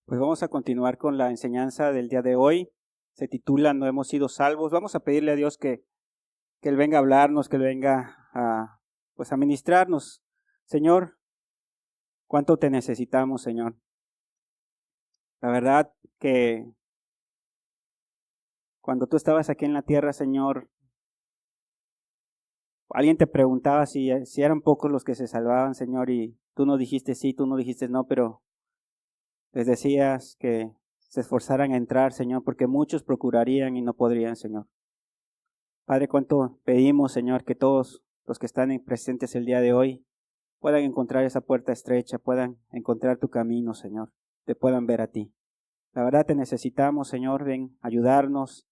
Pues vamos a continuar con la enseñanza del día de hoy. Se titula No hemos sido salvos. Vamos a pedirle a Dios que Él venga a hablarnos, que Él venga a ministrarnos. Señor, cuánto te necesitamos, Señor. La verdad que cuando tú estabas aquí en la tierra, Señor, alguien te preguntaba si eran pocos los que se salvaban, Señor, y tú no dijiste sí, tú no dijiste no, pero les decías que se esforzaran a entrar, Señor, porque muchos procurarían y no podrían, Señor. Padre, cuánto pedimos, Señor, que todos los que están presentes el día de hoy puedan encontrar esa puerta estrecha, puedan encontrar tu camino, Señor, te puedan ver a ti. La verdad te necesitamos, Señor, ven a ayudarnos.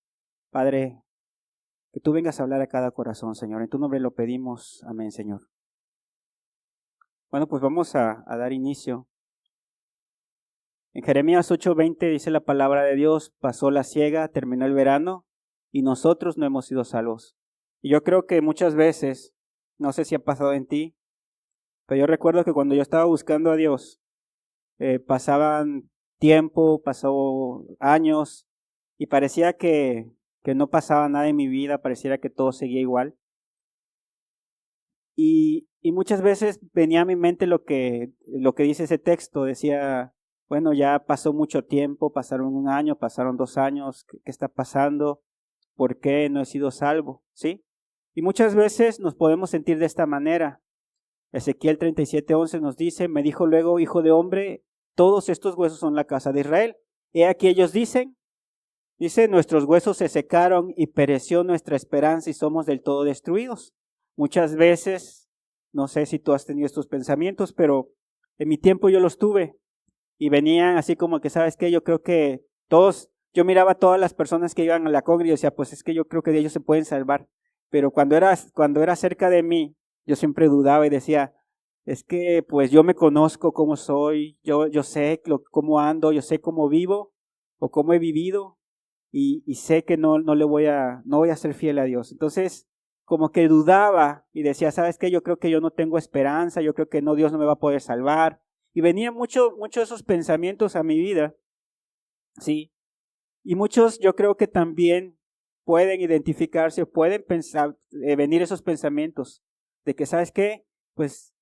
Padre, que tú vengas a hablar a cada corazón, Señor. En tu nombre lo pedimos. Amén, Señor. Bueno, pues vamos a dar inicio. En Jeremías 8:20 dice la palabra de Dios: pasó la siega, terminó el verano y nosotros no hemos sido salvos. Y yo creo que muchas veces, no sé si ha pasado en ti, pero yo recuerdo que cuando yo estaba buscando a Dios, pasaban tiempo, pasó años y parecía que no pasaba nada en mi vida, pareciera que todo seguía igual. Y muchas veces venía a mi mente lo que dice ese texto, decía, bueno, ya pasó mucho tiempo, pasaron 1 año, pasaron 2 años, ¿qué está pasando? ¿Por qué no he sido salvo? ¿Sí? Y muchas veces nos podemos sentir de esta manera. Ezequiel 37:11 nos dice: me dijo luego, hijo de hombre, todos estos huesos son la casa de Israel. He aquí ellos dice, nuestros huesos se secaron y pereció nuestra esperanza y somos del todo destruidos. Muchas veces, no sé si tú has tenido estos pensamientos, pero en mi tiempo yo los tuve y venían así como que, ¿sabes qué? Yo creo que yo miraba a todas las personas que iban a la congregación y decía, pues es que yo creo que de ellos se pueden salvar. Pero cuando era cerca de mí, yo siempre dudaba y decía, es que pues yo me conozco cómo soy, yo sé cómo ando, yo sé cómo vivo o cómo he vivido y sé que no voy a ser fiel a Dios. Entonces, como que dudaba y decía, ¿sabes qué? Yo creo que yo no tengo esperanza, yo creo que Dios no me va a poder salvar. Y venían mucho esos pensamientos a mi vida, ¿sí? Y muchos yo creo que también pueden identificarse, pueden pensar, venir esos pensamientos de que, ¿sabes qué? Pues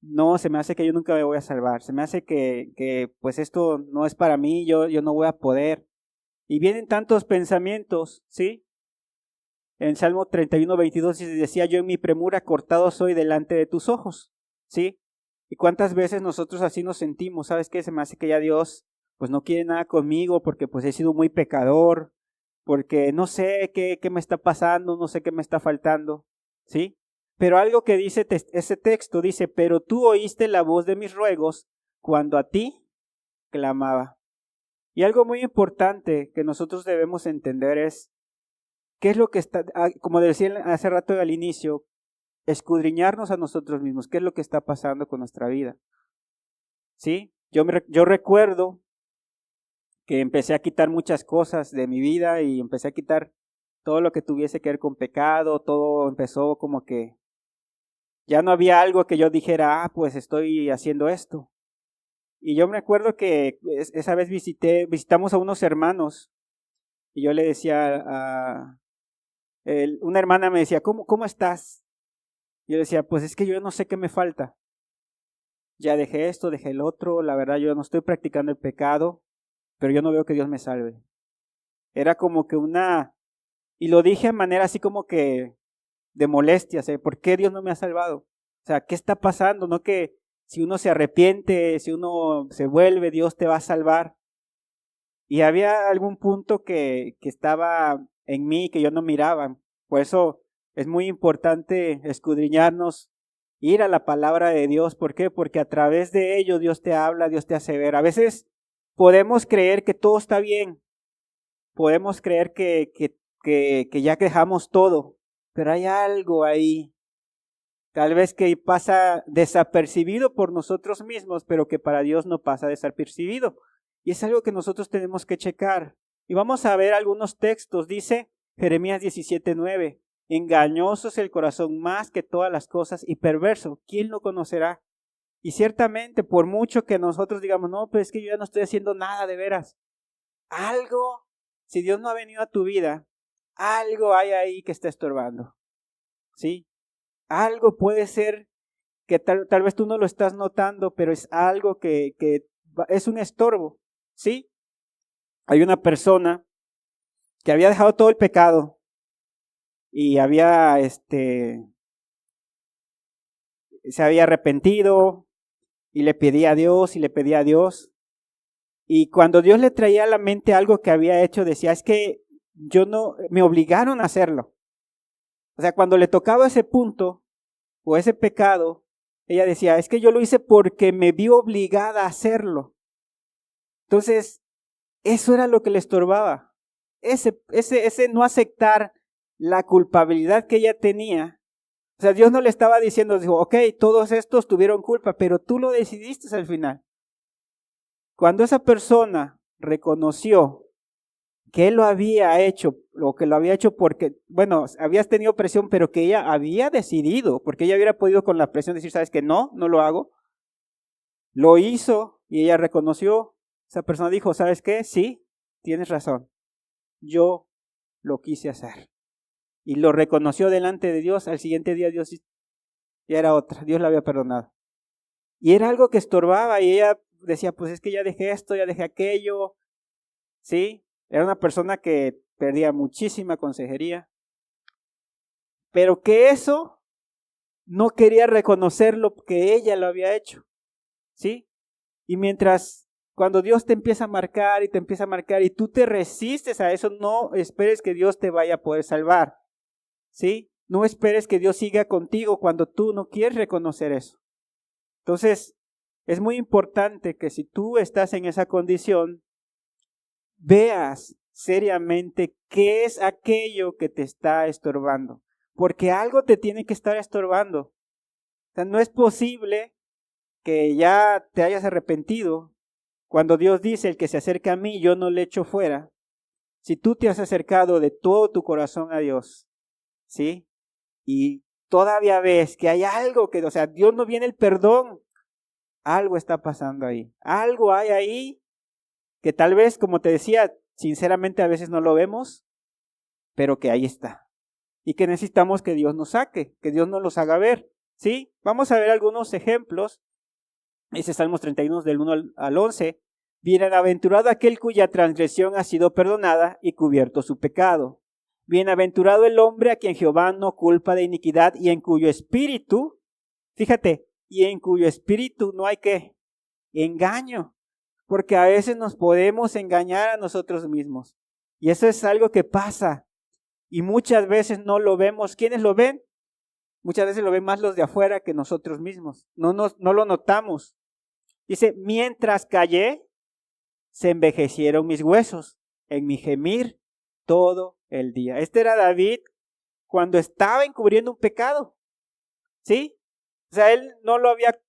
no, se me hace que yo nunca me voy a salvar, se me hace que pues esto no es para mí, yo no voy a poder. Y vienen tantos pensamientos, ¿sí? En Salmo 31:22 decía, yo en mi premura cortado soy delante de tus ojos, ¿sí? ¿Y cuántas veces nosotros así nos sentimos? ¿Sabes qué? Se me hace que ya Dios pues no quiere nada conmigo porque pues he sido muy pecador, porque no sé qué me está pasando, no sé qué me está faltando, ¿sí? Pero algo que dice ese texto dice, pero tú oíste la voz de mis ruegos cuando a ti clamaba. Y algo muy importante que nosotros debemos entender es, ¿qué es lo que está, como decía hace rato al inicio, escudriñarnos a nosotros mismos? ¿Qué es lo que está pasando con nuestra vida? ¿Sí? Yo recuerdo que empecé a quitar muchas cosas de mi vida y empecé a quitar todo lo que tuviese que ver con pecado, todo empezó como que ya no había algo que yo dijera, pues estoy haciendo esto. Y yo me acuerdo que esa vez visitamos a unos hermanos y yo le decía una hermana me decía, ¿cómo estás? Yo decía, pues es que yo no sé qué me falta. Ya dejé esto, dejé el otro, la verdad yo no estoy practicando el pecado, pero yo no veo que Dios me salve. Era como que y lo dije de manera así como que de molestia, ¿por qué Dios no me ha salvado? O sea, ¿qué está pasando? No que si uno se arrepiente, si uno se vuelve, Dios te va a salvar. Y había algún punto que estaba en mí que yo no miraba. Por eso es muy importante escudriñarnos, ir a la palabra de Dios. ¿Por qué? Porque a través de ello Dios te habla, Dios te hace ver. A veces podemos creer que todo está bien, podemos creer que ya dejamos todo, pero hay algo ahí, tal vez que pasa desapercibido por nosotros mismos, pero que para Dios no pasa desapercibido. Y es algo que nosotros tenemos que checar. Y vamos a ver algunos textos. Dice Jeremías 17:9, engañoso es el corazón más que todas las cosas y perverso, ¿quién lo conocerá? Y ciertamente, por mucho que nosotros digamos, no, pero es que yo ya no estoy haciendo nada de veras. Algo, si Dios no ha venido a tu vida, algo hay ahí que está estorbando. ¿Sí? Algo puede ser que tal vez tú no lo estás notando, pero es algo que es un estorbo. ¿Sí? Hay una persona que había dejado todo el pecado y se había arrepentido y le pedía a Dios y le pedía a Dios. Y cuando Dios le traía a la mente algo que había hecho, decía, es que me obligaron a hacerlo. O sea, cuando le tocaba ese punto o ese pecado, ella decía, es que yo lo hice porque me vi obligada a hacerlo. Entonces, eso era lo que le estorbaba. Ese no aceptar la culpabilidad que ella tenía. O sea, Dios no le estaba diciendo, dijo, ok, todos estos tuvieron culpa, pero tú lo decidiste al final. Cuando esa persona reconoció que él lo había hecho, o que lo había hecho porque, bueno, habías tenido presión, pero que ella había decidido, porque ella hubiera podido con la presión decir, ¿sabes qué? No lo hago. Lo hizo y ella reconoció. Esa persona dijo, ¿sabes qué? Sí, tienes razón. Yo lo quise hacer. Y lo reconoció delante de Dios. Al siguiente día Dios ya era otra. Dios la había perdonado. Y era algo que estorbaba y ella decía, pues es que ya dejé esto, ya dejé aquello. ¿Sí? Era una persona que perdía muchísima consejería. Pero que eso no quería reconocer lo que ella lo había hecho. ¿Sí? Y cuando Dios te empieza a marcar y te empieza a marcar y tú te resistes a eso, no esperes que Dios te vaya a poder salvar. ¿Sí? No esperes que Dios siga contigo cuando tú no quieres reconocer eso. Entonces, es muy importante que si tú estás en esa condición, veas seriamente qué es aquello que te está estorbando. Porque algo te tiene que estar estorbando. O sea, no es posible que ya te hayas arrepentido. Cuando Dios dice, el que se acerca a mí, yo no le echo fuera. Si tú te has acercado de todo tu corazón a Dios, ¿sí? Y todavía ves que hay algo o sea, Dios no viene el perdón. Algo está pasando ahí. Algo hay ahí que tal vez, como te decía, sinceramente a veces no lo vemos, pero que ahí está. Y que necesitamos que Dios nos saque, que Dios nos los haga ver. ¿Sí? Vamos a ver algunos ejemplos. Ese Salmos 31 del 1 al 11. Bienaventurado aquel cuya transgresión ha sido perdonada y cubierto su pecado. Bienaventurado el hombre a quien Jehová no culpa de iniquidad y en cuyo espíritu, fíjate, y en cuyo espíritu no hay ¿qué? Engaño. Porque a veces nos podemos engañar a nosotros mismos. Y eso es algo que pasa. Y muchas veces no lo vemos. ¿Quiénes lo ven? Muchas veces lo ven más los de afuera que nosotros mismos. No lo notamos. Dice, mientras callé, se envejecieron mis huesos en mi gemir todo el día. Este era David cuando estaba encubriendo un pecado. ¿Sí? O sea, él no lo había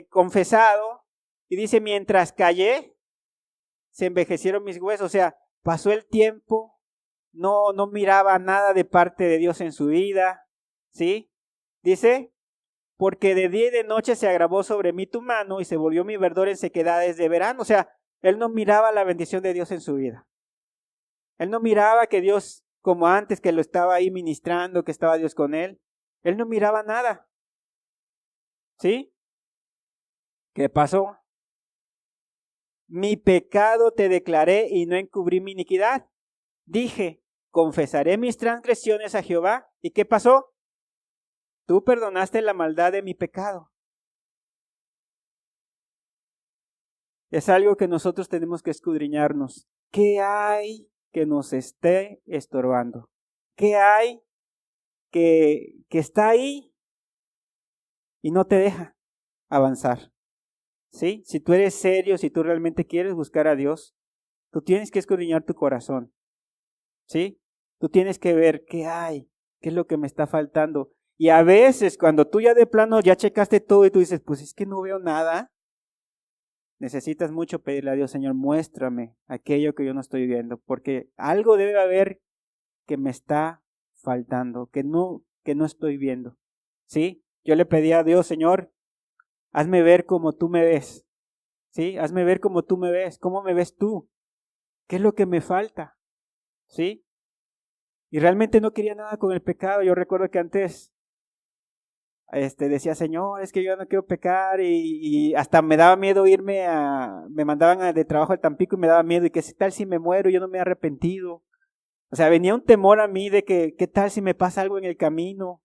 confesado. Y dice, mientras callé, se envejecieron mis huesos. O sea, pasó el tiempo, no miraba nada de parte de Dios en su vida. ¿Sí? Dice, porque de día y de noche se agravó sobre mí tu mano y se volvió mi verdor en sequedades de verano. O sea, él no miraba la bendición de Dios en su vida. Él no miraba que Dios, como antes que lo estaba ahí ministrando, que estaba Dios con él. Él no miraba nada. ¿Sí? ¿Qué pasó? Mi pecado te declaré y no encubrí mi iniquidad. Dije, confesaré mis transgresiones a Jehová. ¿Y qué pasó? Tú perdonaste la maldad de mi pecado. Es algo que nosotros tenemos que escudriñarnos. ¿Qué hay que nos esté estorbando? ¿Qué hay que está ahí y no te deja avanzar? ¿Sí? Si tú eres serio, si tú realmente quieres buscar a Dios, tú tienes que escudriñar tu corazón. ¿Sí? Tú tienes que ver qué hay, qué es lo que me está faltando. Y a veces cuando tú ya de plano ya checaste todo y tú dices, pues es que no veo nada, necesitas mucho pedirle a Dios, Señor, muéstrame aquello que yo no estoy viendo, porque algo debe haber que me está faltando, que no estoy viendo. ¿Sí? Yo le pedí a Dios, Señor, hazme ver como tú me ves, ¿sí? Hazme ver como tú me ves, ¿cómo me ves tú? ¿Qué es lo que me falta? ¿Sí? Y realmente no quería nada con el pecado. Yo recuerdo que antes decía, Señor, es que yo no quiero pecar y hasta me daba miedo me mandaban de trabajo al Tampico y me daba miedo, y que si tal si me muero, yo no me he arrepentido. O sea, venía un temor a mí de que, ¿qué tal si me pasa algo en el camino?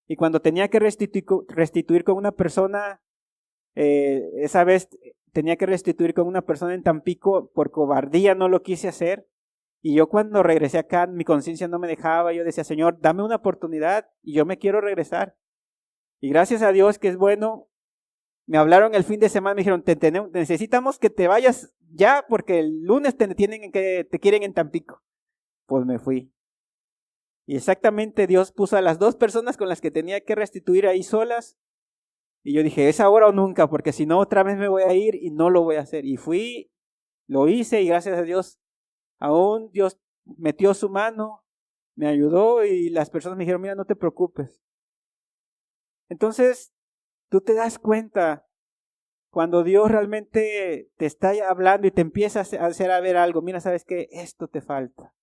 Y cuando tenía que restituir con una persona, esa vez tenía que restituir con una persona en Tampico, por cobardía no lo quise hacer. Y yo cuando regresé acá, mi conciencia no me dejaba, yo decía, Señor, dame una oportunidad y yo me quiero regresar. Y gracias a Dios que es bueno, me hablaron el fin de semana, me dijeron, necesitamos que te vayas ya porque el lunes te quieren en Tampico. Pues me fui. Y exactamente Dios puso a las dos personas con las que tenía que restituir ahí solas. Y yo dije, es ahora o nunca, porque si no otra vez me voy a ir y no lo voy a hacer. Y fui, lo hice y gracias a Dios, aún Dios metió su mano, me ayudó y las personas me dijeron, mira, no te preocupes. Entonces, tú te das cuenta cuando Dios realmente te está hablando y te empieza a hacer a ver algo, mira, sabes que esto te falta.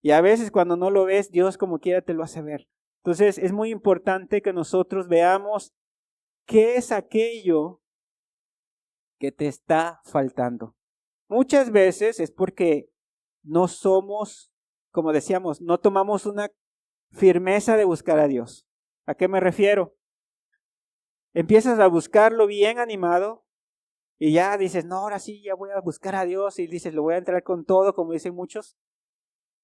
Y a veces cuando no lo ves, Dios como quiera te lo hace ver. Entonces, es muy importante que nosotros veamos qué es aquello que te está faltando. Muchas veces es porque no somos, como decíamos, no tomamos una firmeza de buscar a Dios. ¿A qué me refiero? Empiezas a buscarlo bien animado y ya dices, no, ahora sí, ya voy a buscar a Dios, y dices, lo voy a entrar con todo, como dicen muchos.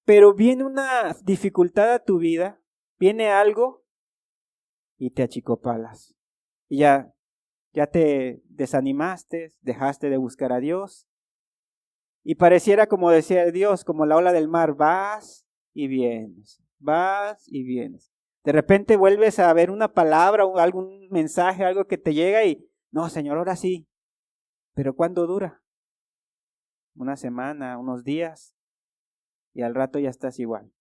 Pero viene una dificultad a tu vida, viene algo y te achicopalas. Y ya te desanimaste, dejaste de buscar a Dios. Y pareciera, como decía Dios, como la ola del mar, vas y vienes, vas y vienes. De repente vuelves a ver una palabra o algún mensaje, algo que te llega y, no, Señor, ahora sí. Pero ¿cuándo dura? Una semana, unos días, y al rato ya estás igual.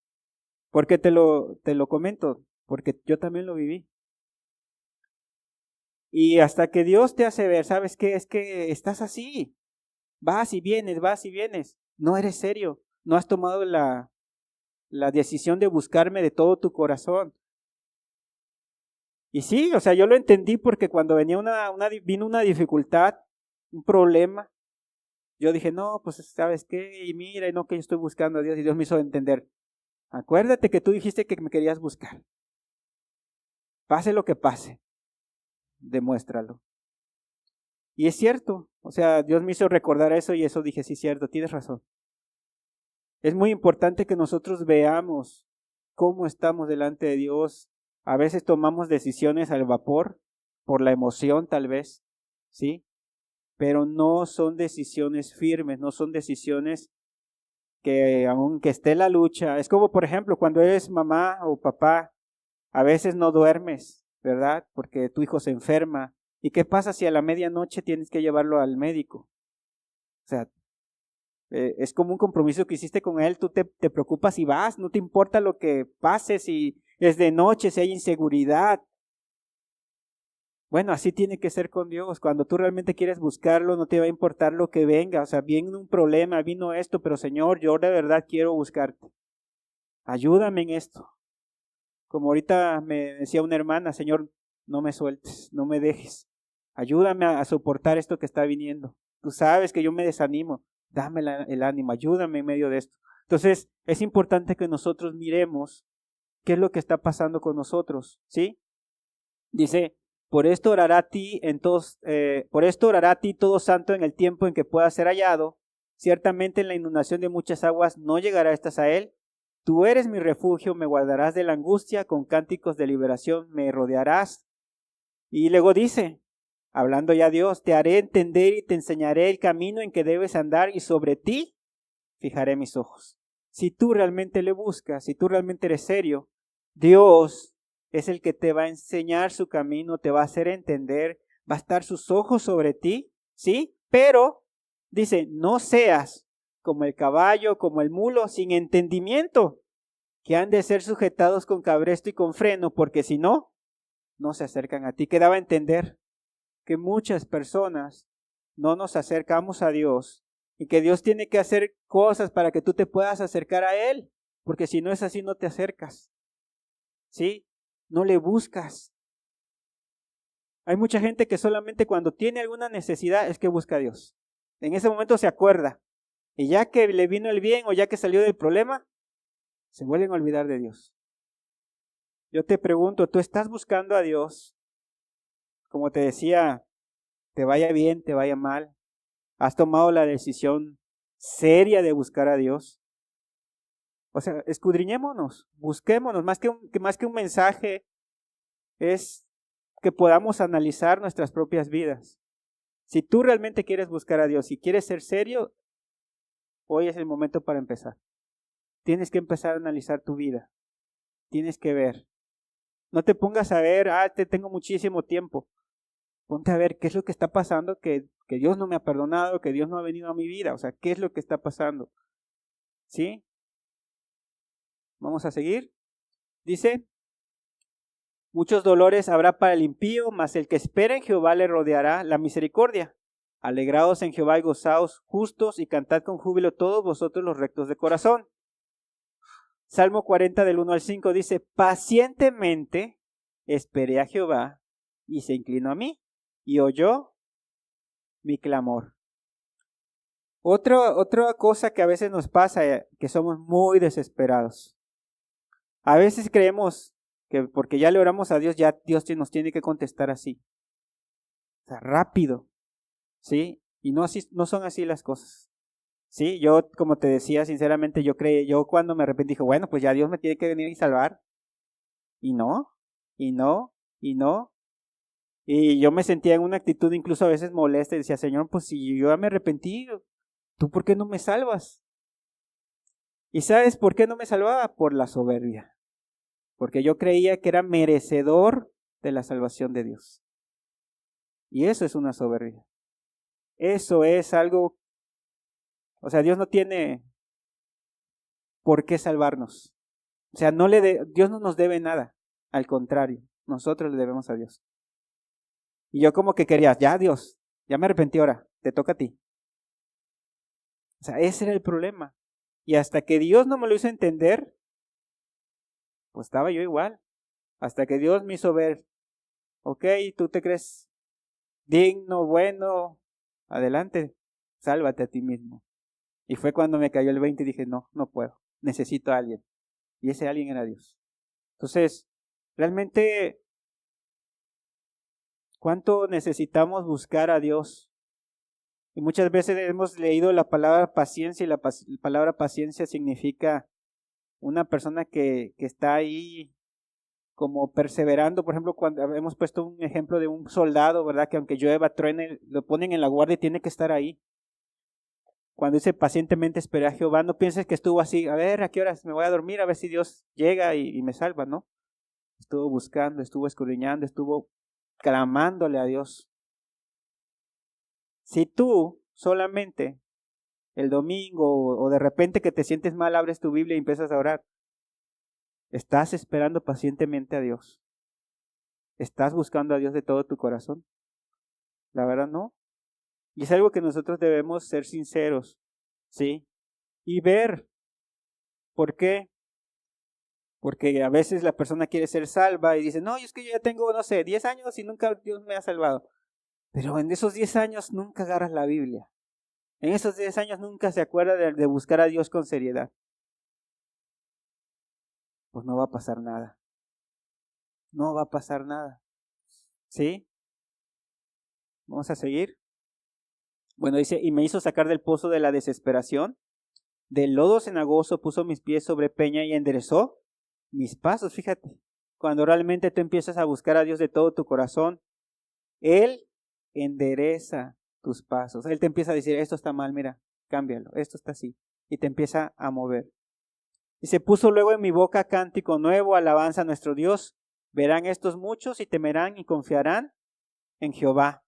¿Por qué te lo comento? Porque yo también lo viví. Y hasta que Dios te hace ver, ¿sabes qué? Es que estás así. Vas y vienes, vas y vienes. No eres serio. No has tomado la decisión de buscarme de todo tu corazón. Y sí, o sea, yo lo entendí porque cuando venía vino una dificultad, un problema, yo dije, no, pues ¿sabes qué? Y mira, y no que yo estoy buscando a Dios, y Dios me hizo entender. Acuérdate que tú dijiste que me querías buscar. Pase lo que pase, demuéstralo. Y es cierto, o sea, Dios me hizo recordar eso y eso dije, sí, cierto, tienes razón. Es muy importante que nosotros veamos cómo estamos delante de Dios. A veces tomamos decisiones al vapor, por la emoción tal vez, ¿sí? Pero no son decisiones firmes, no son decisiones que aunque esté la lucha, es como por ejemplo cuando eres mamá o papá, a veces no duermes, ¿verdad? Porque tu hijo se enferma. ¿Y qué pasa si a la medianoche tienes que llevarlo al médico? O sea, es como un compromiso que hiciste con él, tú te preocupas y vas, no te importa lo que pase, si es de noche, si hay inseguridad. Bueno, así tiene que ser con Dios. Cuando tú realmente quieres buscarlo, no te va a importar lo que venga. O sea, viene un problema, vino esto, pero Señor, yo de verdad quiero buscarte. Ayúdame en esto. Como ahorita me decía una hermana, Señor, no me sueltes, no me dejes. Ayúdame a soportar esto que está viniendo. Tú sabes que yo me desanimo. Dame el ánimo, ayúdame en medio de esto. Entonces, es importante que nosotros miremos qué es lo que está pasando con nosotros, ¿sí? Dice, por esto orará a ti todo santo en el tiempo en que pueda ser hallado. Ciertamente en la inundación de muchas aguas no llegará estas a él. Tú eres mi refugio, me guardarás de la angustia, con cánticos de liberación me rodearás. Y luego dice, hablando ya Dios, te haré entender y te enseñaré el camino en que debes andar y sobre ti fijaré mis ojos. Si tú realmente le buscas, si tú realmente eres serio, Dios es el que te va a enseñar su camino, te va a hacer entender, va a estar sus ojos sobre ti, ¿sí? Pero, dice, no seas como el caballo, como el mulo, sin entendimiento, que han de ser sujetados con cabresto y con freno, porque si no, no se acercan a ti. ¿Qué daba a entender? que muchas personas no nos acercamos a Dios y que Dios tiene que hacer cosas para que tú te puedas acercar a Él, porque si no es así no te acercas, ¿sí? No le buscas. Hay mucha gente que solamente cuando tiene alguna necesidad es que busca a Dios. En ese momento se acuerda. Y ya que le vino el bien o ya que salió del problema, se vuelven a olvidar de Dios. Yo te pregunto, ¿tú estás buscando a Dios? Como te decía, te vaya bien, te vaya mal. ¿Has tomado la decisión seria de buscar a Dios? O sea, escudriñémonos, busquémonos, más que un mensaje, es que podamos analizar nuestras propias vidas. Si tú realmente quieres buscar a Dios y quieres ser serio, hoy es el momento para empezar. Tienes que empezar a analizar tu vida. Tienes que ver. No te pongas a ver, tengo muchísimo tiempo. Ponte a ver qué es lo que está pasando, que Dios no me ha perdonado, que Dios no ha venido a mi vida. O sea, ¿qué es lo que está pasando? ¿Sí? Vamos a seguir. Dice, muchos dolores habrá para el impío, mas el que espera en Jehová le rodeará la misericordia. Alegraos en Jehová y gozaos justos y cantad con júbilo todos vosotros los rectos de corazón. Salmo 40 del 1 al 5 dice, pacientemente esperé a Jehová y se inclinó a mí y oyó mi clamor. Otra cosa que a veces nos pasa, que somos muy desesperados. A veces creemos que porque ya le oramos a Dios, ya Dios nos tiene que contestar así. O sea, rápido, ¿sí? Y no son así las cosas. Sí, yo como te decía, sinceramente, yo cuando me arrepentí dije, bueno, pues ya Dios me tiene que venir y salvar. Y no, y no, y no. Y yo me sentía en una actitud incluso a veces molesta y decía, Señor, pues si yo ya me arrepentí, ¿tú por qué no me salvas? ¿Y sabes por qué no me salvaba? Por la soberbia. Porque yo creía que era merecedor de la salvación de Dios. Y eso es una soberbia. Eso es algo, o sea, Dios no tiene por qué salvarnos. O sea, Dios no nos debe nada. Al contrario, nosotros le debemos a Dios. Y yo como que quería, ya Dios, ya me arrepentí ahora, te toca a ti. O sea, ese era el problema. Y hasta que Dios no me lo hizo entender, pues estaba yo igual. Hasta que Dios me hizo ver, ok, tú te crees digno, bueno, adelante, sálvate a ti mismo. Y fue cuando me cayó el 20 y dije, no, no puedo, necesito a alguien. Y ese alguien era Dios. Entonces, realmente, ¿cuánto necesitamos buscar a Dios? Y muchas veces hemos leído la palabra paciencia y la palabra paciencia significa una persona que está ahí como perseverando. Por ejemplo, cuando hemos puesto un ejemplo de un soldado, ¿verdad? Que aunque llueva, truene, lo ponen en la guardia y tiene que estar ahí. Cuando dice pacientemente esperé a Jehová, no pienses que estuvo así, a ver, ¿a qué horas me voy a dormir? A ver si Dios llega y me salva, ¿no? Estuvo buscando, estuvo escudriñando, estuvo clamándole a Dios. Si tú solamente el domingo o de repente que te sientes mal, abres tu Biblia y empiezas a orar, ¿estás esperando pacientemente a Dios? ¿Estás buscando a Dios de todo tu corazón? La verdad no. Y es algo que nosotros debemos ser sinceros, ¿sí? Y ver. ¿Por qué? Porque a veces la persona quiere ser salva y dice, no, es que yo ya tengo, no sé, 10 años y nunca Dios me ha salvado. Pero en esos 10 años nunca agarras la Biblia. En esos 10 años nunca se acuerda de buscar a Dios con seriedad. Pues no va a pasar nada. No va a pasar nada. ¿Sí? Vamos a seguir. Bueno, dice, y me hizo sacar del pozo de la desesperación, del lodo cenagoso puso mis pies sobre peña y enderezó mis pasos. Fíjate, cuando realmente tú empiezas a buscar a Dios de todo tu corazón, Él endereza tus pasos. Él te empieza a decir, esto está mal, mira, cámbialo, esto está así. Y te empieza a mover. Y se puso luego en mi boca cántico nuevo, alabanza a nuestro Dios. Verán estos muchos y temerán y confiarán en Jehová.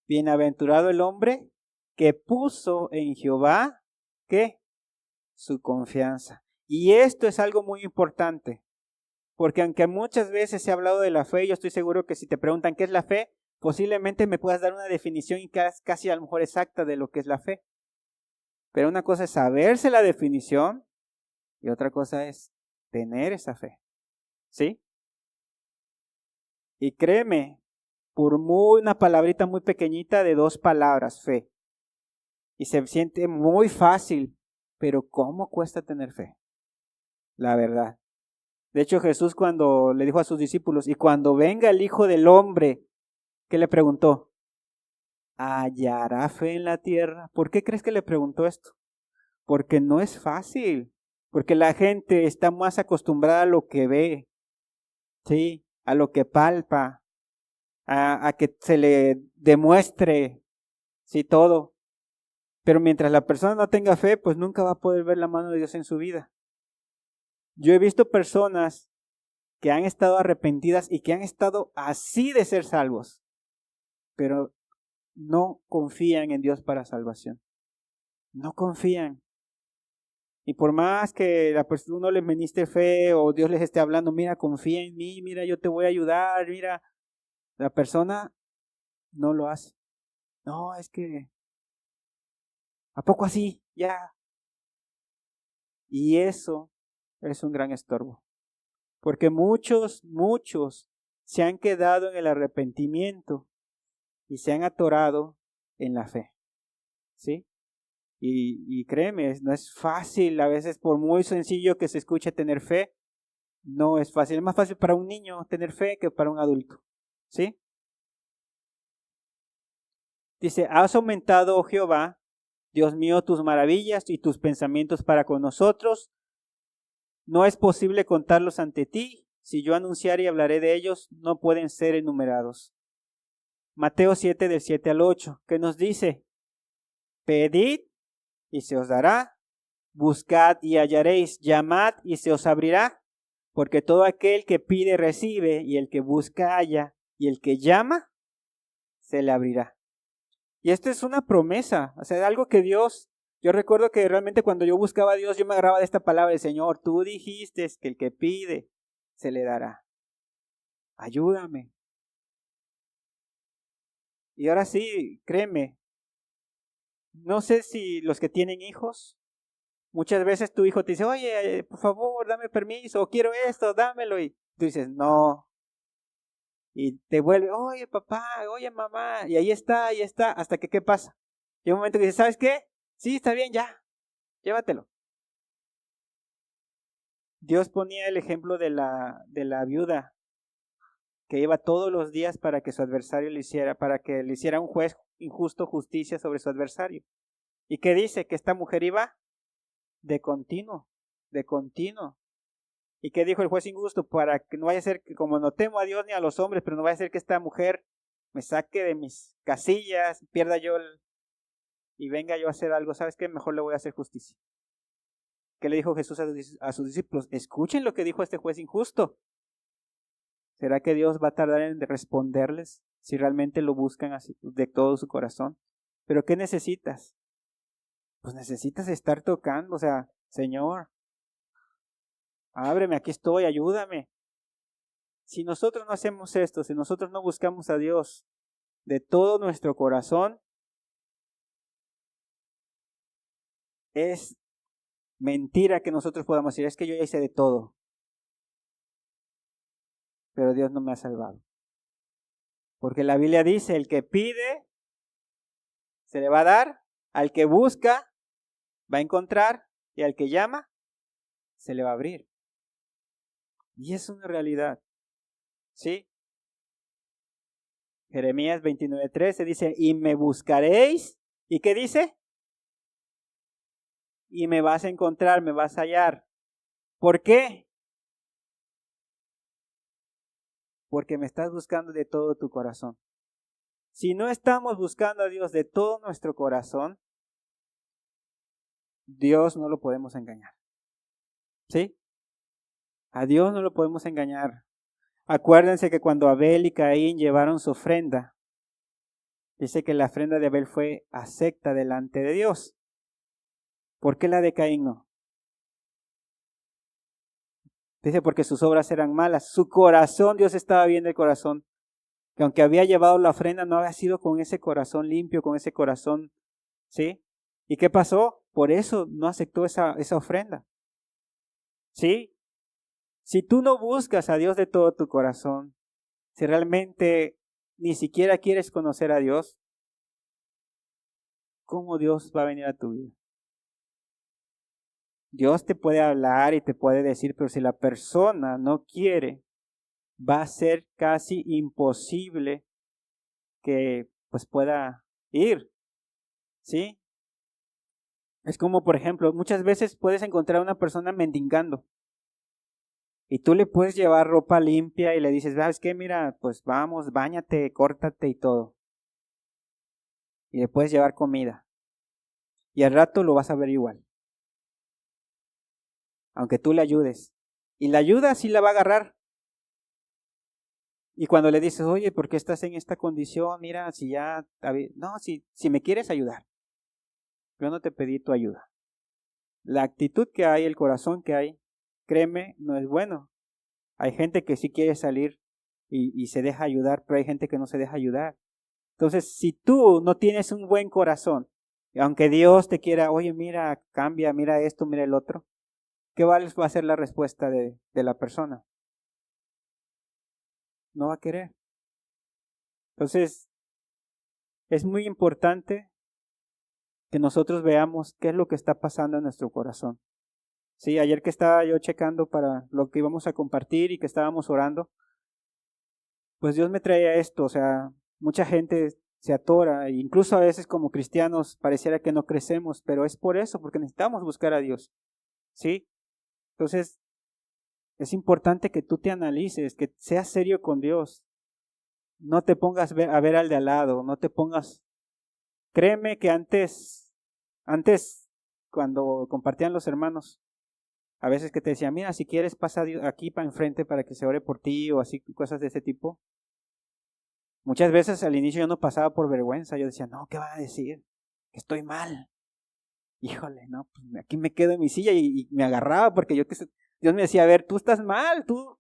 Bienaventurado el hombre que puso en Jehová, ¿qué? Su confianza. Y esto es algo muy importante, porque aunque muchas veces se ha hablado de la fe, yo estoy seguro que si te preguntan qué es la fe, posiblemente me puedas dar una definición casi a lo mejor exacta de lo que es la fe. Pero una cosa es saberse la definición y otra cosa es tener esa fe. ¿Sí? Y créeme, por una palabrita muy pequeñita de 2 palabras, fe. Y se siente muy fácil, pero ¿cómo cuesta tener fe? La verdad. De hecho, Jesús cuando le dijo a sus discípulos, y cuando venga el Hijo del Hombre, ¿qué le preguntó? ¿Hallará fe en la tierra? ¿Por qué crees que le preguntó esto? Porque no es fácil, porque la gente está más acostumbrada a lo que ve, ¿sí? A lo que palpa, a que se le demuestre, sí, todo. Pero mientras la persona no tenga fe, pues nunca va a poder ver la mano de Dios en su vida. Yo he visto personas que han estado arrepentidas y que han estado así de ser salvos, pero no confían en Dios para salvación. No confían. Y por más que la persona uno les ministre fe o Dios les esté hablando, mira, confía en mí, mira, yo te voy a ayudar, mira, la persona no lo hace. No, es que, ¿a poco así? Ya. Y eso es un gran estorbo. Porque muchos se han quedado en el arrepentimiento y se han atorado en la fe. ¿Sí? Y créeme, no es fácil, a veces por muy sencillo que se escuche tener fe, no es fácil. Es más fácil para un niño tener fe que para un adulto. ¿Sí? Dice, has aumentado, oh Jehová, Dios mío, tus maravillas y tus pensamientos para con nosotros. No es posible contarlos ante ti. Si yo anunciare y hablaré de ellos, no pueden ser enumerados. Mateo 7, del 7 al 8, que nos dice, pedid y se os dará, buscad y hallaréis, llamad y se os abrirá, porque todo aquel que pide recibe, y el que busca halla, y el que llama, se le abrirá. Y esto es una promesa, o sea, algo que Dios, yo recuerdo que realmente cuando yo buscaba a Dios, yo me agarraba de esta palabra del Señor, tú dijiste que el que pide, se le dará. Ayúdame. Y ahora sí, créeme, no sé si los que tienen hijos, muchas veces tu hijo te dice, oye, por favor, dame permiso, quiero esto, dámelo. Y tú dices, no. Y te vuelve, oye, papá, oye, mamá. Y ahí está, hasta que, ¿qué pasa? Llega un momento que dices, ¿sabes qué? Sí, está bien, ya, llévatelo. Dios ponía el ejemplo de la viuda que iba todos los días para que su adversario le hiciera, para que le hiciera un juez injusto justicia sobre su adversario. ¿Y qué dice? Que esta mujer iba de continuo, de continuo. ¿Y qué dijo el juez injusto? Para que no vaya a ser que, como no temo a Dios ni a los hombres, pero no vaya a ser que esta mujer me saque de mis casillas, pierda yo y venga yo a hacer algo. ¿Sabes qué? Mejor le voy a hacer justicia. ¿Qué le dijo Jesús a sus discípulos? Escuchen lo que dijo este juez injusto. ¿Será que Dios va a tardar en responderles si realmente lo buscan así, de todo su corazón? ¿Pero qué necesitas? Pues necesitas estar tocando, o sea, Señor, ábreme, aquí estoy, ayúdame. Si nosotros no hacemos esto, si nosotros no buscamos a Dios de todo nuestro corazón, es mentira que nosotros podamos decir, es que yo ya hice de todo, pero Dios no me ha salvado. Porque la Biblia dice, el que pide, se le va a dar, al que busca, va a encontrar, y al que llama, se le va a abrir. Y es una realidad, ¿sí? Jeremías 29:13 dice, y me buscaréis, ¿y qué dice? Y me vas a encontrar, me vas a hallar. ¿Por qué? Porque me estás buscando de todo tu corazón. Si no estamos buscando a Dios de todo nuestro corazón, Dios no lo podemos engañar. ¿Sí? A Dios no lo podemos engañar. Acuérdense que cuando Abel y Caín llevaron su ofrenda, dice que la ofrenda de Abel fue acepta delante de Dios. ¿Por qué la de Caín no? Dice porque sus obras eran malas. Su corazón, Dios estaba viendo el corazón que aunque había llevado la ofrenda, no había sido con ese corazón limpio, con ese corazón, ¿sí? ¿Y qué pasó? Por eso no aceptó esa ofrenda, ¿sí? Si tú no buscas a Dios de todo tu corazón, si realmente ni siquiera quieres conocer a Dios, ¿cómo Dios va a venir a tu vida? Dios te puede hablar y te puede decir, pero si la persona no quiere, va a ser casi imposible que pues pueda ir, ¿sí? Es como, por ejemplo, muchas veces puedes encontrar a una persona mendigando y tú le puedes llevar ropa limpia y le dices, ¿sabes qué? Mira, pues vamos, báñate, córtate y todo. Y le puedes llevar comida. Y al rato lo vas a ver igual, aunque tú le ayudes. Y la ayuda sí la va a agarrar. Y cuando le dices, oye, ¿por qué estás en esta condición? Mira, si ya... No, si me quieres ayudar, yo no te pedí tu ayuda. La actitud que hay, el corazón que hay, créeme, no es bueno. Hay gente que sí quiere salir y se deja ayudar, pero hay gente que no se deja ayudar. Entonces, si tú no tienes un buen corazón, aunque Dios te quiera, oye, mira, cambia, mira esto, mira el otro, ¿qué va a ser la respuesta de la persona? No va a querer. Entonces, es muy importante que nosotros veamos qué es lo que está pasando en nuestro corazón. Sí, ayer que estaba yo checando para lo que íbamos a compartir y que estábamos orando, pues Dios me traía esto, o sea, mucha gente se atora, e incluso a veces como cristianos pareciera que no crecemos, pero es por eso, porque necesitamos buscar a Dios, ¿sí? Entonces, es importante que tú te analices, que seas serio con Dios, no te pongas a ver al de al lado, no te pongas, créeme que antes cuando compartían los hermanos, a veces que te decían, mira, si quieres pasa aquí para enfrente para que se ore por ti o así, cosas de ese tipo. Muchas veces al inicio yo no pasaba por vergüenza, yo decía, no, ¿qué van a decir? Que estoy mal. Híjole, no, pues aquí me quedo en mi silla y me agarraba porque Dios me decía, a ver, tú estás mal, tú.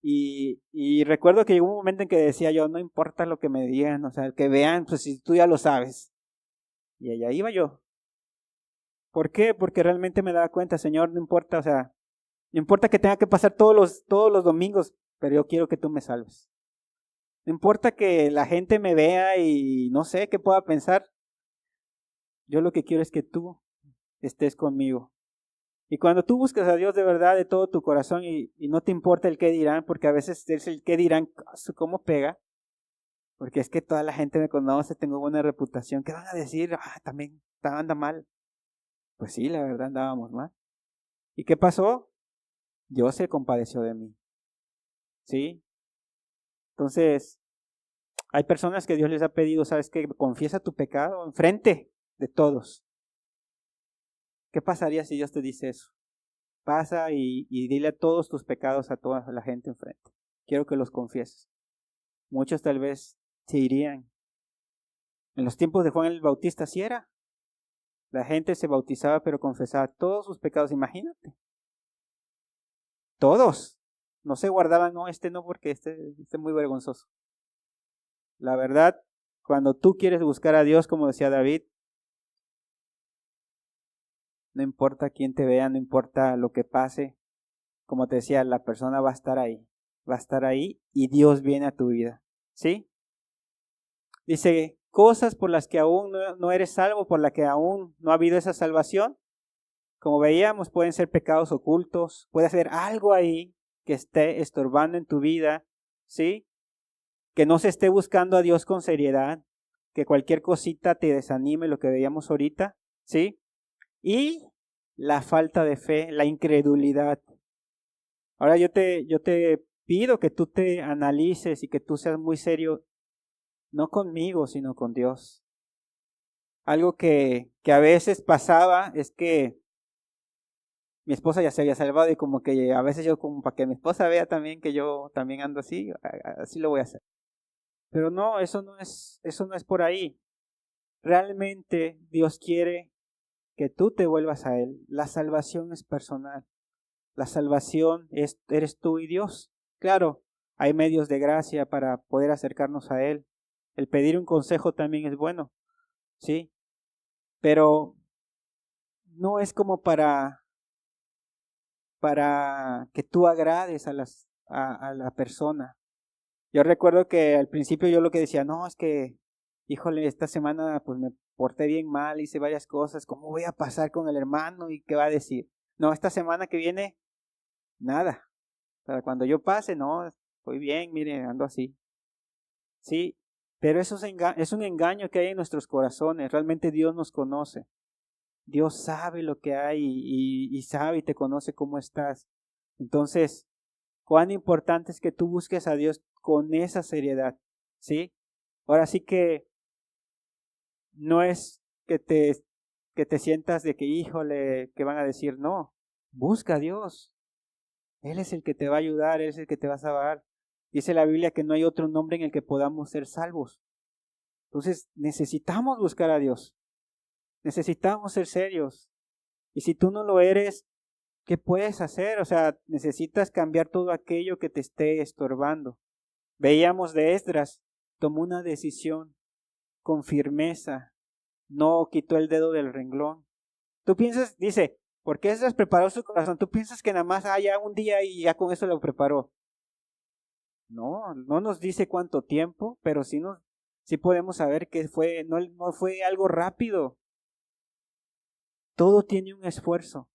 Y recuerdo que llegó un momento en que decía yo, no importa lo que me digan, o sea, que vean, pues si tú ya lo sabes. Y allá iba yo. ¿Por qué? Porque realmente me daba cuenta, Señor, no importa, o sea, no importa que tenga que pasar todos los domingos, pero yo quiero que tú me salves. No importa que la gente me vea y no sé qué pueda pensar. Yo lo que quiero es que tú estés conmigo. Y cuando tú buscas a Dios de verdad, de todo tu corazón y no te importa el qué dirán, porque a veces es el qué dirán, cómo pega, porque es que toda la gente me conoce, tengo buena reputación, ¿qué van a decir? Ah, también anda mal. Pues sí, la verdad andábamos mal. ¿Y qué pasó? Dios se compadeció de mí. ¿Sí? Entonces, hay personas que Dios les ha pedido, ¿sabes qué? Confiesa tu pecado enfrente de todos. ¿Qué pasaría si Dios te dice eso? Pasa y dile a todos tus pecados a toda la gente enfrente. Quiero que los confieses. Muchos tal vez se irían. En los tiempos de Juan el Bautista sí era. La gente se bautizaba pero confesaba todos sus pecados. Imagínate. Todos. No se guardaban, no, este no porque este es muy vergonzoso. La verdad, cuando tú quieres buscar a Dios, como decía David, no importa quién te vea, no importa lo que pase, como te decía, la persona va a estar ahí. Va a estar ahí y Dios viene a tu vida. ¿Sí? Dice, cosas por las que aún no eres salvo, por las que aún no ha habido esa salvación. Como veíamos, pueden ser pecados ocultos, puede ser algo ahí que esté estorbando en tu vida, ¿sí? Que no se esté buscando a Dios con seriedad, que cualquier cosita te desanime, lo que veíamos ahorita, ¿sí? Y la falta de fe, la incredulidad. Ahora yo te pido que tú te analices y que tú seas muy serio, no conmigo, sino con Dios. Algo que a veces pasaba es que mi esposa ya se había salvado y como que a veces yo como para que mi esposa vea también que yo también ando así, así lo voy a hacer. Pero no, eso no es por ahí. Realmente Dios quiere que tú te vuelvas a Él. La salvación es personal. La salvación eres tú y Dios. Claro, hay medios de gracia para poder acercarnos a Él. El pedir un consejo también es bueno, ¿sí? Pero no es como para que tú agrades a la persona. Yo recuerdo que al principio yo lo que decía, no, es que, híjole, esta semana pues me porté bien mal, hice varias cosas, ¿cómo voy a pasar con el hermano y qué va a decir? No, esta semana que viene, nada. Para cuando yo pase, no, estoy bien, mire, ando así. Sí, pero eso es un engaño que hay en nuestros corazones. Realmente Dios nos conoce. Dios sabe lo que hay y sabe y te conoce cómo estás. Entonces, cuán importante es que tú busques a Dios con esa seriedad, ¿sí? Ahora sí que no es que te sientas de que, híjole, que van a decir, no, busca a Dios. Él es el que te va a ayudar, Él es el que te va a salvar. Dice la Biblia que no hay otro nombre en el que podamos ser salvos. Entonces, necesitamos buscar a Dios. Necesitamos ser serios. Y si tú no lo eres, ¿qué puedes hacer? O sea, necesitas cambiar todo aquello que te esté estorbando. Veíamos de Esdras, tomó una decisión con firmeza, no quitó el dedo del renglón. Tú piensas, dice, ¿por qué Esdras preparó su corazón? Tú piensas que nada más ya un día y ya con eso lo preparó. No, no nos dice cuánto tiempo, pero sí podemos saber que no fue algo rápido. Todo tiene un esfuerzo,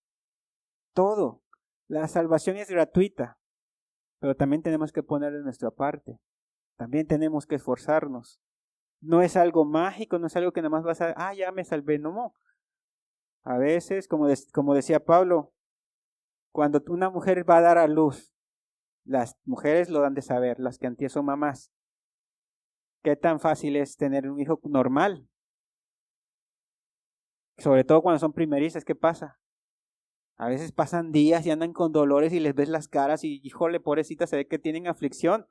todo. La salvación es gratuita, pero también tenemos que poner de nuestra parte. También tenemos que esforzarnos. No es algo mágico, no es algo que nada más vas ya me salvé, no. A veces, como decía Pablo, cuando una mujer va a dar a luz, las mujeres lo dan de saber, las que antes son mamás. ¿Qué tan fácil es tener un hijo normal? Sobre todo cuando son primerizas, ¿qué pasa? A veces pasan días y andan con dolores y les ves las caras y, híjole, pobrecita, se ve que tienen aflicción.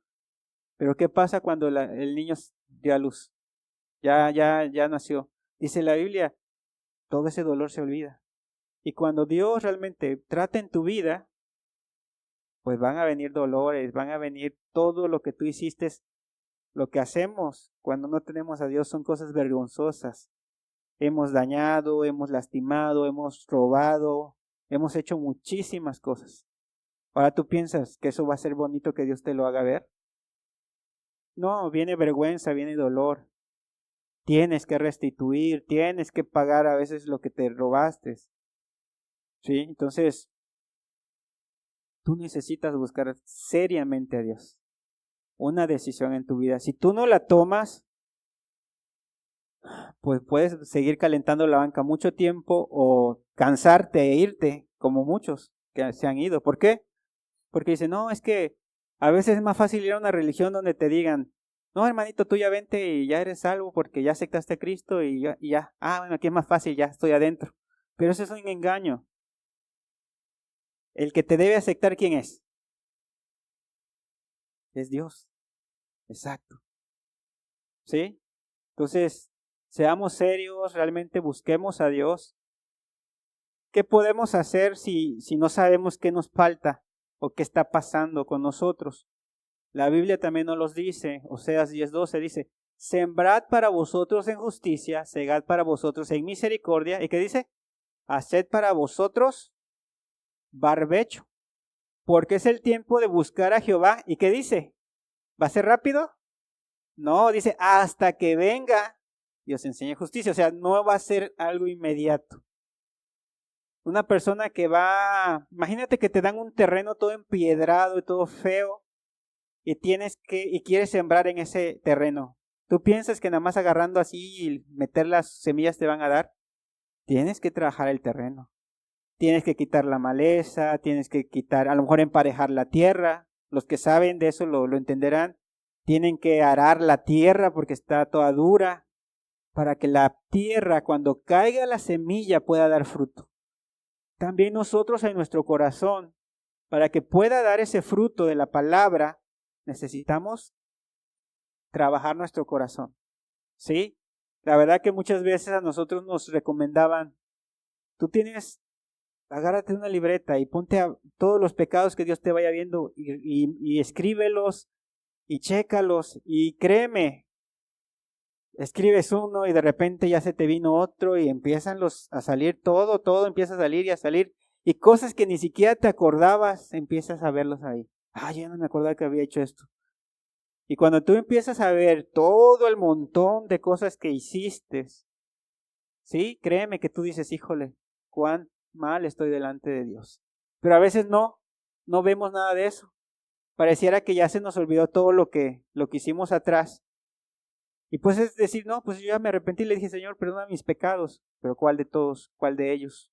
Pero ¿qué pasa cuando el niño dio a luz? Ya nació. Dice la Biblia, todo ese dolor se olvida. Y cuando Dios realmente trata en tu vida, pues van a venir dolores, van a venir todo lo que tú hiciste. Lo que hacemos cuando no tenemos a Dios son cosas vergonzosas. Hemos dañado, hemos lastimado, hemos robado, hemos hecho muchísimas cosas. Ahora tú piensas que eso va a ser bonito que Dios te lo haga ver. No, viene vergüenza, viene dolor. Tienes que restituir, tienes que pagar a veces lo que te robaste. ¿Sí? Entonces, tú necesitas buscar seriamente a Dios. Una decisión en tu vida. Si tú no la tomas, pues puedes seguir calentando la banca mucho tiempo o cansarte e irte, como muchos que se han ido. ¿Por qué? Porque dicen, no, es que a veces es más fácil ir a una religión donde te digan, no, hermanito, tú ya vente y ya eres salvo porque ya aceptaste a Cristo y ya. Bueno, aquí es más fácil, ya estoy adentro. Pero eso es un engaño. El que te debe aceptar, ¿quién es? Es Dios. Exacto. ¿Sí? Entonces, seamos serios, realmente busquemos a Dios. ¿Qué podemos hacer si no sabemos qué nos falta o qué está pasando con nosotros? La Biblia también nos los dice, Oseas 10:12 dice, sembrad para vosotros en justicia, segad para vosotros en misericordia. ¿Y qué dice? Haced para vosotros barbecho, porque es el tiempo de buscar a Jehová. ¿Y qué dice? ¿Va a ser rápido? No, dice, hasta que venga y os enseñe justicia. O sea, no va a ser algo inmediato. Una persona que imagínate que te dan un terreno todo empiedrado y todo feo y quieres sembrar en ese terreno. ¿Tú piensas que nada más agarrando así y meter las semillas te van a dar? Tienes que trabajar el terreno. Tienes que quitar la maleza, tienes que quitar, a lo mejor emparejar la tierra. Los que saben de eso lo entenderán. Tienen que arar la tierra porque está toda dura para que la tierra cuando caiga la semilla pueda dar fruto. También nosotros en nuestro corazón, para que pueda dar ese fruto de la palabra, necesitamos trabajar nuestro corazón. ¿Sí? La verdad que muchas veces a nosotros nos recomendaban, agárrate una libreta y ponte a todos los pecados que Dios te vaya viendo y escríbelos y chécalos y créeme, escribes uno y de repente ya se te vino otro y empiezan a salir todo empieza a salir y a salir y cosas que ni siquiera te acordabas, empiezas a verlos ahí. Yo no me acordaba que había hecho esto. Y cuando tú empiezas a ver todo el montón de cosas que hiciste, sí, créeme que tú dices, híjole, cuán mal estoy delante de Dios. Pero a veces no vemos nada de eso. Pareciera que ya se nos olvidó todo lo que hicimos atrás. Y pues es decir, no, pues yo ya me arrepentí y le dije, Señor, perdona mis pecados. Pero ¿cuál de todos? ¿Cuál de ellos?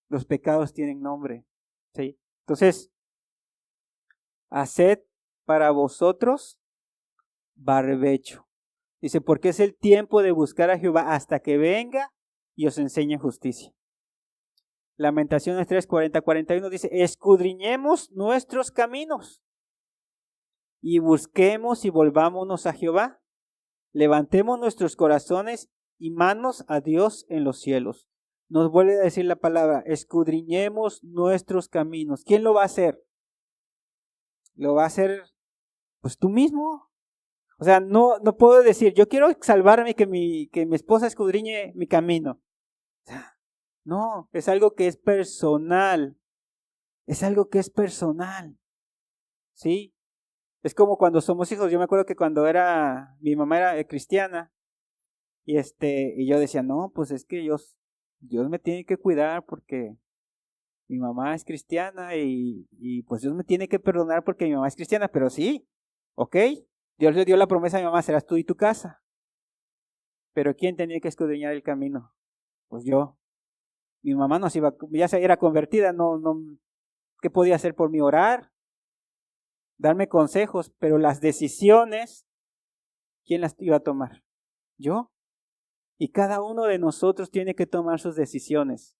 Los pecados tienen nombre. ¿Sí? Entonces, haced para vosotros barbecho. Dice, porque es el tiempo de buscar a Jehová hasta que venga y os enseñe justicia. Lamentaciones 3, 40, 41 dice, escudriñemos nuestros caminos y busquemos y volvámonos a Jehová. Levantemos nuestros corazones y manos a Dios en los cielos. Nos vuelve a decir la palabra, escudriñemos nuestros caminos. ¿Quién lo va a hacer? ¿Lo va a hacer pues tú mismo? O sea, no puedo decir, yo quiero salvarme y que mi esposa escudriñe mi camino. No, es algo que es personal. Es algo que es personal. ¿Sí? Es como cuando somos hijos. Yo me acuerdo que cuando mi mamá era cristiana y yo decía, no, pues es que Dios me tiene que cuidar porque mi mamá es cristiana y pues Dios me tiene que perdonar porque mi mamá es cristiana. Pero sí, ok, Dios le dio la promesa a mi mamá, serás tú y tu casa. Pero ¿quién tenía que escudriñar el camino? Pues yo. Mi mamá ya se era convertida, ¿qué podía hacer por mí? Orar, darme consejos, pero las decisiones, ¿quién las iba a tomar? Yo. Y cada uno de nosotros tiene que tomar sus decisiones,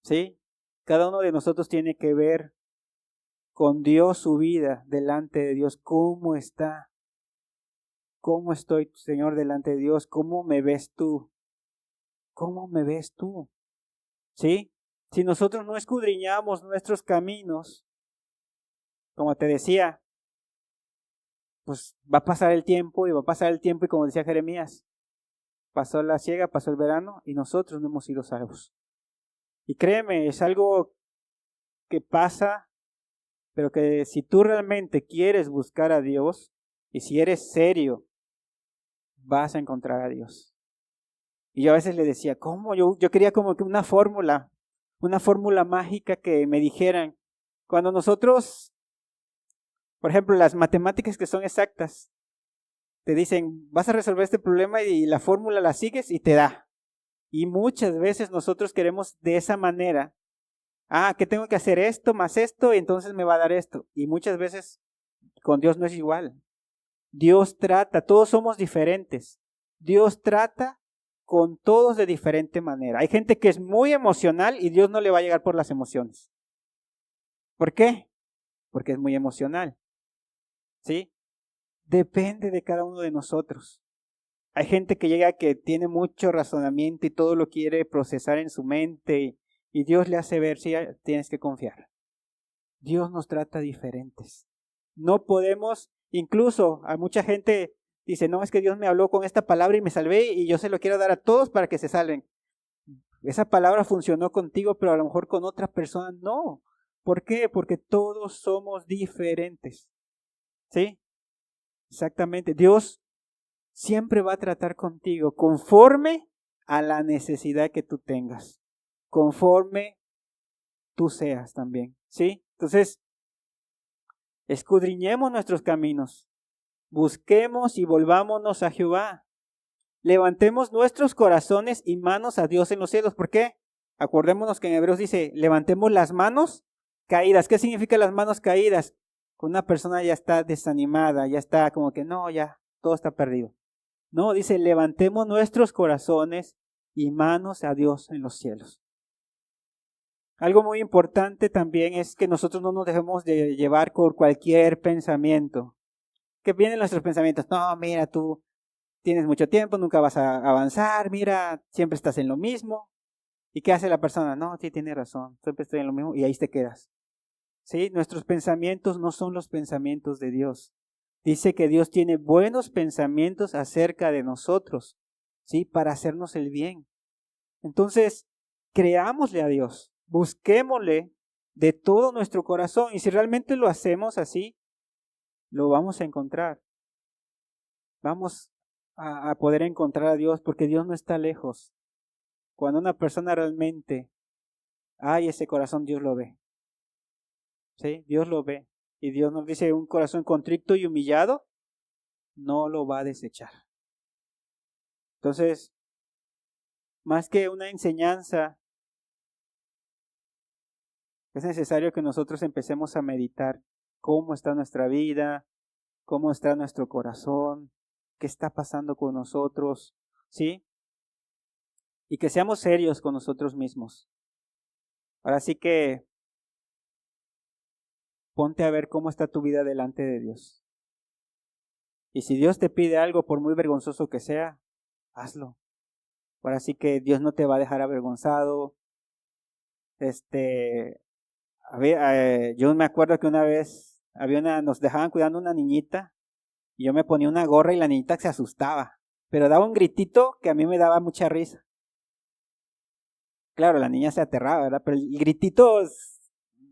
¿sí? Cada uno de nosotros tiene que ver con Dios su vida delante de Dios, cómo está, cómo estoy, Señor, delante de Dios, cómo me ves tú, cómo me ves tú, ¿sí? Si nosotros no escudriñamos nuestros caminos, como te decía, pues va a pasar el tiempo y como decía Jeremías, pasó la siega, pasó el verano y nosotros no hemos sido salvos. Y créeme, es algo que pasa, pero que si tú realmente quieres buscar a Dios y si eres serio, vas a encontrar a Dios. Y yo a veces le decía, ¿cómo? Yo quería como que una fórmula mágica que me dijeran, cuando nosotros, por ejemplo, las matemáticas que son exactas, te dicen, vas a resolver este problema y la fórmula la sigues y te da. Y muchas veces nosotros queremos de esa manera, que tengo que hacer esto más esto y entonces me va a dar esto. Y muchas veces con Dios no es igual. Dios trata, todos somos diferentes. Dios trata con todos de diferente manera. Hay gente que es muy emocional y Dios no le va a llegar por las emociones. ¿Por qué? Porque es muy emocional. ¿Sí? Depende de cada uno de nosotros. Hay gente que llega que tiene mucho razonamiento y todo lo quiere procesar en su mente y Dios le hace ver, sí, tienes que confiar. Dios nos trata diferentes. No podemos, incluso a mucha gente dice, no, es que Dios me habló con esta palabra y me salvé y yo se lo quiero dar a todos para que se salven. Esa palabra funcionó contigo, pero a lo mejor con otra persona no. ¿Por qué? Porque todos somos diferentes. ¿Sí? Exactamente. Dios siempre va a tratar contigo conforme a la necesidad que tú tengas, conforme tú seas también, ¿sí? Entonces, escudriñemos nuestros caminos, busquemos y volvámonos a Jehová, levantemos nuestros corazones y manos a Dios en los cielos. ¿Por qué? Acordémonos que en Hebreos dice, levantemos las manos caídas. ¿Qué significa las manos caídas? Cuando una persona ya está desanimada, ya está como que no, ya todo está perdido. No, dice, levantemos nuestros corazones y manos a Dios en los cielos. Algo muy importante también es que nosotros no nos dejemos de llevar por cualquier pensamiento. Que vienen nuestros pensamientos, no, mira, tú tienes mucho tiempo, nunca vas a avanzar, mira, siempre estás en lo mismo. ¿Y qué hace la persona? No, sí, tiene razón, siempre estoy en lo mismo y ahí te quedas. ¿Sí? Nuestros pensamientos no son los pensamientos de Dios. Dice que Dios tiene buenos pensamientos acerca de nosotros, ¿sí? Para hacernos el bien. Entonces, creámosle a Dios, busquémosle de todo nuestro corazón. Y si realmente lo hacemos así, lo vamos a encontrar. Vamos a poder encontrar a Dios porque Dios no está lejos. Cuando una persona realmente hay ese corazón, Dios lo ve. ¿Sí? Dios lo ve. Y Dios nos dice, un corazón contrito y humillado no lo va a desechar. Entonces, más que una enseñanza, es necesario que nosotros empecemos a meditar cómo está nuestra vida, cómo está nuestro corazón, qué está pasando con nosotros, ¿sí? Y que seamos serios con nosotros mismos. Ahora sí que ponte a ver cómo está tu vida delante de Dios. Y si Dios te pide algo, por muy vergonzoso que sea, hazlo. Ahora sí que Dios no te va a dejar avergonzado. Yo me acuerdo que una vez nos dejaban cuidando una niñita y yo me ponía una gorra y la niñita se asustaba, pero daba un gritito que a mí me daba mucha risa. Claro, la niña se aterraba, ¿verdad? Pero el gritito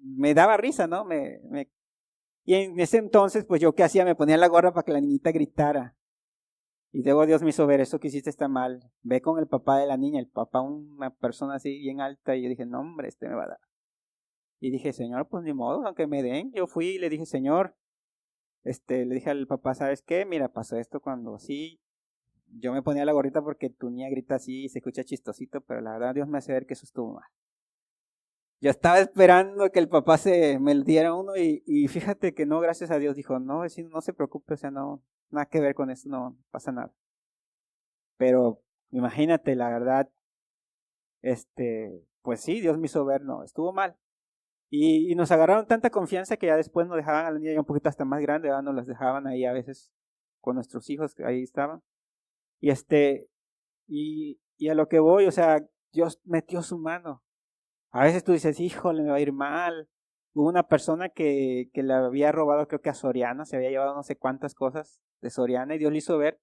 me daba risa, ¿no? Y en ese entonces, pues yo qué hacía, me ponía la gorra para que la niñita gritara. Y luego Dios me hizo ver, eso que hiciste está mal. Ve con el papá de la niña, el papá una persona así bien alta, y yo dije, no hombre, me va a dar. Y dije, Señor, pues ni modo, aunque me den. Yo fui y le dije, Señor, le dije al papá, ¿sabes qué? Mira, pasó esto cuando sí, yo me ponía la gorrita porque tu niña grita así y se escucha chistosito, pero la verdad Dios me hace ver que eso estuvo mal. Yo estaba esperando que el papá me diera uno y fíjate que no, gracias a Dios, dijo, no, vecino, no se preocupe, o sea, no, nada que ver con eso, no pasa nada. Pero imagínate, la verdad, pues sí, Dios me hizo ver, no, estuvo mal. Y nos agarraron tanta confianza que ya después nos dejaban a la niña ya un poquito hasta más grande, ¿verdad? Nos las dejaban ahí a veces con nuestros hijos que ahí estaban. Y y a lo que voy, o sea, Dios metió su mano. A veces tú dices, híjole, me va a ir mal. Hubo una persona que le había robado, creo que a Soriana, se había llevado no sé cuántas cosas de Soriana y Dios le hizo ver.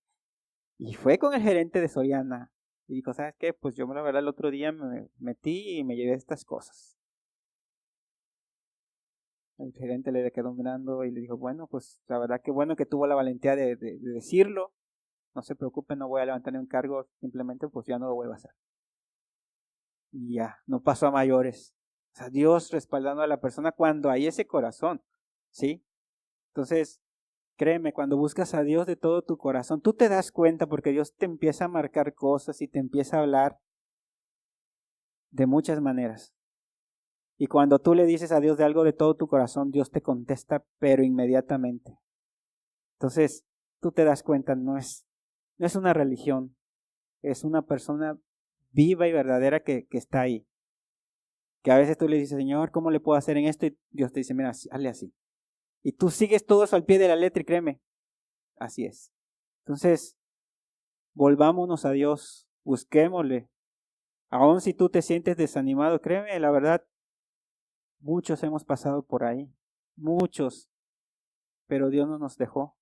Y fue con el gerente de Soriana. Y dijo, ¿sabes qué? Pues yo la verdad el otro día me metí y me llevé estas cosas. El gerente le quedó mirando y le dijo, bueno, pues la verdad que bueno que tuvo la valentía de decirlo. No se preocupe, no voy a levantar ni un cargo, simplemente pues ya no lo vuelvo a hacer. Y ya, no pasó a mayores. O sea, Dios respaldando a la persona cuando hay ese corazón, ¿sí? Entonces, créeme, cuando buscas a Dios de todo tu corazón, tú te das cuenta porque Dios te empieza a marcar cosas y te empieza a hablar de muchas maneras. Y cuando tú le dices a Dios de algo de todo tu corazón, Dios te contesta, pero inmediatamente. Entonces, tú te das cuenta, no es una religión, es una persona viva y verdadera que está ahí. Que a veces tú le dices, Señor, ¿cómo le puedo hacer en esto? Y Dios te dice, mira, hazle así. Y tú sigues todo eso al pie de la letra y créeme, así es. Entonces, volvámonos a Dios, busquémosle. Aun si tú te sientes desanimado, créeme, la verdad, muchos hemos pasado por ahí, muchos, pero Dios no nos dejó.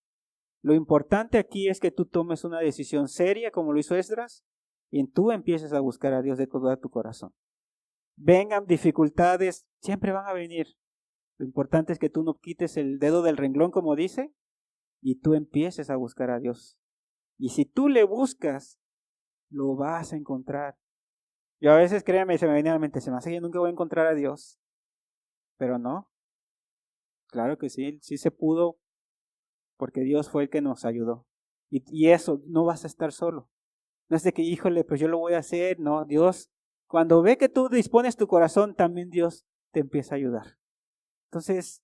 Lo importante aquí es que tú tomes una decisión seria, como lo hizo Esdras, y tú empieces a buscar a Dios de todo tu corazón. Vengan dificultades, siempre van a venir. Lo importante es que tú no quites el dedo del renglón, como dice, y tú empieces a buscar a Dios. Y si tú le buscas, lo vas a encontrar. Yo a veces, créanme, se me viene a la mente, se me hace que nunca voy a encontrar a Dios. Pero no, claro que sí, sí se pudo, porque Dios fue el que nos ayudó. Y eso, no vas a estar solo. No es de que, híjole, pues yo lo voy a hacer. No, Dios, cuando ve que tú dispones tu corazón, también Dios te empieza a ayudar. Entonces,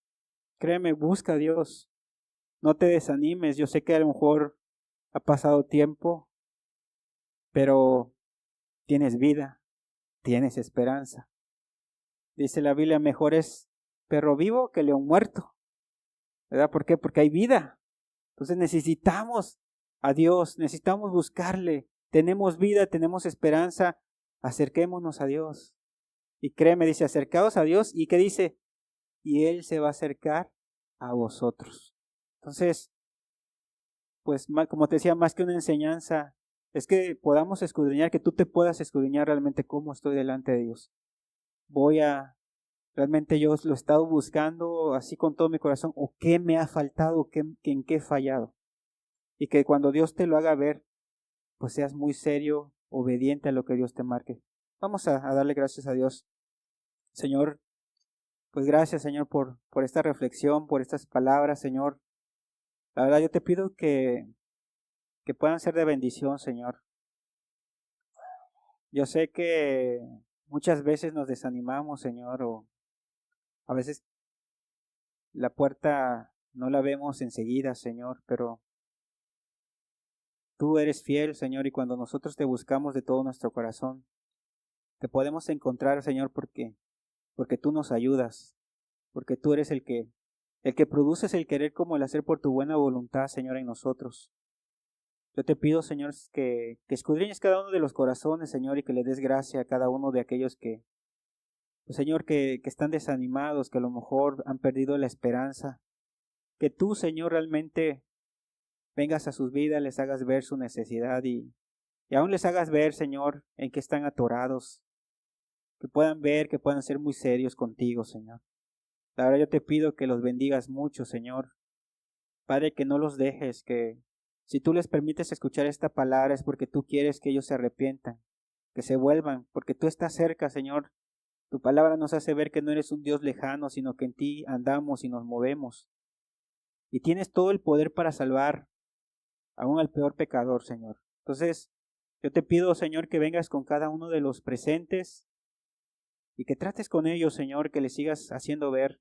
créeme, busca a Dios. No te desanimes. Yo sé que a lo mejor ha pasado tiempo, pero tienes vida, tienes esperanza. Dice la Biblia, mejor es perro vivo que león muerto. ¿Verdad? ¿Por qué? Porque hay vida. Entonces necesitamos a Dios, necesitamos buscarle. Tenemos vida, tenemos esperanza. Acerquémonos a Dios. Y créeme, dice, acercaos a Dios. ¿Y qué dice? Y Él se va a acercar a vosotros. Entonces, pues como te decía, más que una enseñanza, es que podamos escudriñar, que tú te puedas escudriñar realmente cómo estoy delante de Dios. Realmente yo lo he estado buscando así con todo mi corazón, o qué me ha faltado, en qué he fallado. Y que cuando Dios te lo haga ver, pues seas muy serio, obediente a lo que Dios te marque. Vamos a darle gracias a Dios. Señor, pues gracias, Señor, por esta reflexión, por estas palabras, Señor. La verdad, yo te pido que puedan ser de bendición, Señor. Yo sé que muchas veces nos desanimamos, Señor, o a veces la puerta no la vemos enseguida, Señor, pero tú eres fiel, Señor, y cuando nosotros te buscamos de todo nuestro corazón, te podemos encontrar, Señor, porque tú nos ayudas, porque tú eres el que produces el querer como el hacer por tu buena voluntad, Señor, en nosotros. Yo te pido, Señor, que escudriñes cada uno de los corazones, Señor, y que le des gracia a cada uno de aquellos pues, Señor, que están desanimados, que a lo mejor han perdido la esperanza. Que tú, Señor, realmente vengas a sus vidas, les hagas ver su necesidad y aún les hagas ver, Señor, en que están atorados. Que puedan ver, que puedan ser muy serios contigo, Señor. La verdad yo te pido que los bendigas mucho, Señor. Padre, que no los dejes, que si tú les permites escuchar esta palabra es porque tú quieres que ellos se arrepientan, que se vuelvan, porque tú estás cerca, Señor. Tu palabra nos hace ver que no eres un Dios lejano, sino que en ti andamos y nos movemos. Y tienes todo el poder para salvar aún al peor pecador, Señor. Entonces, yo te pido, Señor, que vengas con cada uno de los presentes y que trates con ellos, Señor, que les sigas haciendo ver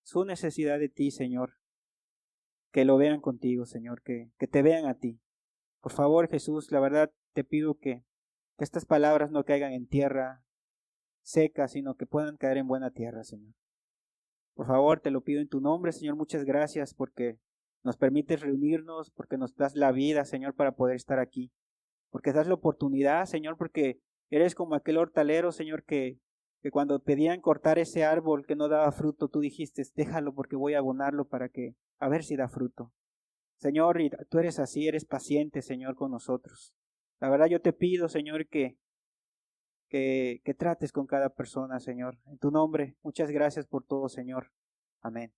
su necesidad de ti, Señor. Que lo vean contigo, Señor, que te vean a ti. Por favor, Jesús, la verdad te pido que estas palabras no caigan en tierra seca, sino que puedan caer en buena tierra, Señor. Por favor, te lo pido en tu nombre, Señor. Muchas gracias porque nos permites reunirnos, porque nos das la vida, Señor, para poder estar aquí. Porque das la oportunidad, Señor, porque eres como aquel hortalero, Señor, que cuando pedían cortar ese árbol que no daba fruto, tú dijiste, déjalo porque voy a abonarlo para que, a ver si da fruto. Señor, y tú eres así, eres paciente, Señor, con nosotros. La verdad yo te pido, Señor, que trates con cada persona, Señor. En tu nombre, muchas gracias por todo, Señor. Amén.